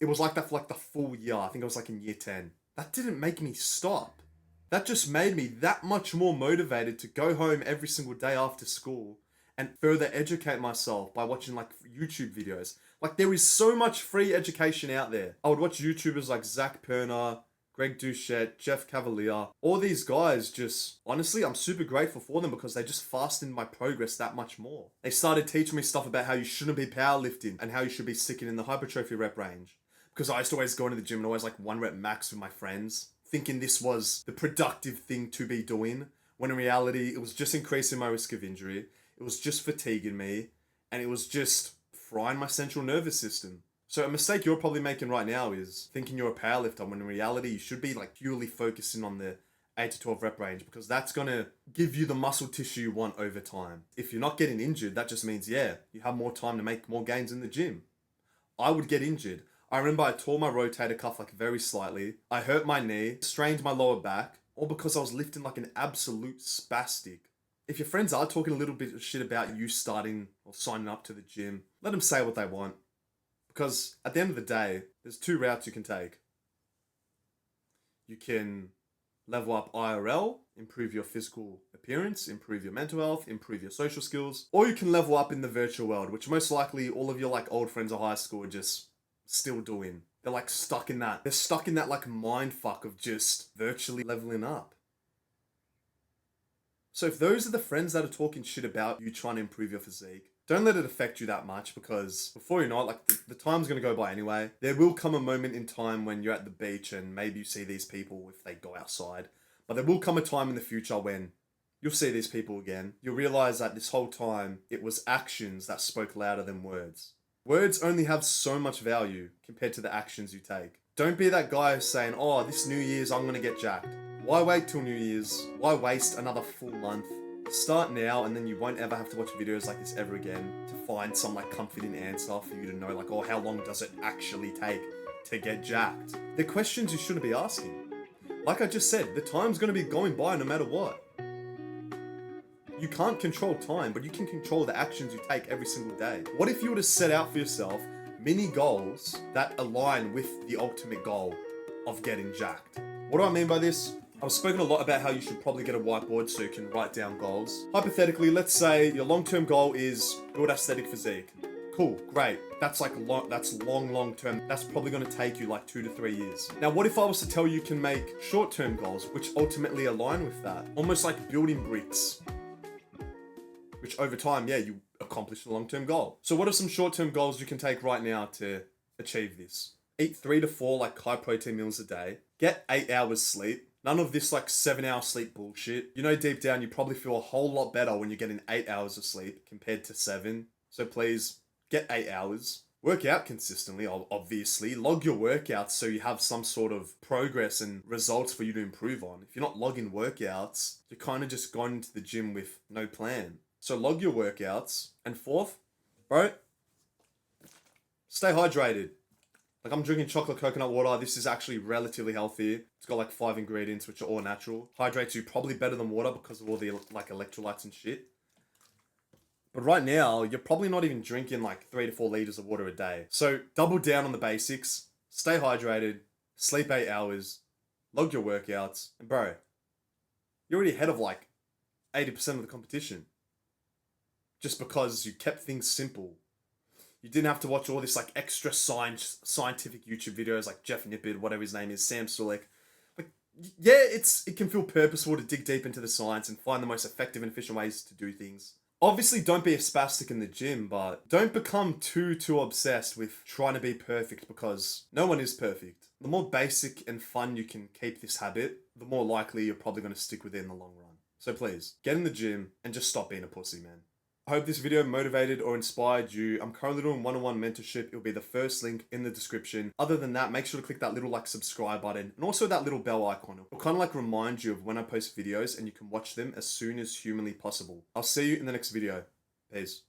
It was like that for like the full year. I think it was like in year 10. That didn't make me stop. That just made me that much more motivated to go home every single day after school and further educate myself by watching like YouTube videos. Like there is so much free education out there. I would watch YouTubers like Zach Perner, Greg Doucette, Jeff Cavalier. All these guys just, honestly, I'm super grateful for them because they just fastened my progress that much more. They started teaching me stuff about how you shouldn't be powerlifting and how you should be sticking in the hypertrophy rep range. Because I used to always go into the gym and always like 1 rep max with my friends, thinking this was the productive thing to be doing, when in reality, it was just increasing my risk of injury, it was just fatiguing me, and it was just frying my central nervous system. So a mistake you're probably making right now is thinking you're a powerlifter when in reality you should be like purely focusing on the 8 to 12 rep range because that's going to give you the muscle tissue you want over time. If you're not getting injured, that just means, yeah, you have more time to make more gains in the gym. I would get injured. I remember I tore my rotator cuff like very slightly. I hurt my knee, strained my lower back, all because I was lifting like an absolute spastic. If your friends are talking a little bit of shit about you starting or signing up to the gym, let them say what they want. Because at the end of the day, there's 2 routes you can take. You can level up IRL, improve your physical appearance, improve your mental health, improve your social skills, or you can level up in the virtual world, which most likely all of your like old friends of high school are just still doing. They're like stuck in that. They're stuck in that like mind fuck of just virtually leveling up. So if those are the friends that are talking shit about you trying to improve your physique, don't let it affect you that much because before you know it, like the time's going to go by anyway. There will come a moment in time when you're at the beach and maybe you see these people if they go outside. But there will come a time in the future when you'll see these people again. You'll realize that this whole time it was actions that spoke louder than words. Words only have so much value compared to the actions you take. Don't be that guy who's saying, oh, this New Year's I'm going to get jacked. Why wait till New Year's? Why waste another full month? Start now and then you won't ever have to watch videos like this ever again to find some like comforting answer for you to know like, oh, how long does it actually take to get jacked? They're questions you shouldn't be asking. Like I just said, the time's going to be going by no matter what. You can't control time, but you can control the actions you take every single day. What if you were to set out for yourself mini goals that align with the ultimate goal of getting jacked? What do I mean by this? I've spoken a lot about how you should probably get a whiteboard so you can write down goals. Hypothetically, let's say your long-term goal is build aesthetic physique. Cool, great. That's like long term. That's probably going to take you like 2 to 3 years. Now, what if I was to tell you can make short-term goals which ultimately align with that? Almost like building bricks, which over time, yeah, you accomplish the long-term goal. So what are some short-term goals you can take right now to achieve this? Eat 3 to 4 like high-protein meals a day. Get 8 hours sleep. None of this like 7-hour sleep bullshit. You know deep down you probably feel a whole lot better when you're getting 8 hours of sleep compared to 7. So please, get 8 hours. Work out consistently, obviously. Log your workouts so you have some sort of progress and results for you to improve on. If you're not logging workouts, you're kind of just going into the gym with no plan. So log your workouts. And 4th, bro, stay hydrated. Like I'm drinking chocolate coconut water. This is actually relatively healthy. It's got like 5 ingredients which are all natural. Hydrates you probably better than water because of all the like electrolytes and shit. But right now, you're probably not even drinking like 3 to 4 liters of water a day. So double down on the basics. Stay hydrated. Sleep 8 hours. Log your workouts. And bro, you're already ahead of like 80% of the competition. Just because you kept things simple. You didn't have to watch all this like extra scientific YouTube videos like Jeff Nippard, whatever his name is, Sam Sulek. Like, yeah, it can feel purposeful to dig deep into the science and find the most effective and efficient ways to do things. Obviously, don't be a spastic in the gym, but don't become too obsessed with trying to be perfect because no one is perfect. The more basic and fun you can keep this habit, the more likely you're probably going to stick with it in the long run. So please, get in the gym and just stop being a pussy, man. I hope this video motivated or inspired you. I'm currently doing one-on-one mentorship. It'll be the first link in the description. Other than that, make sure to click that little like subscribe button and also that little bell icon. It'll kind of like remind you of when I post videos and you can watch them as soon as humanly possible. I'll see you in the next video. Peace.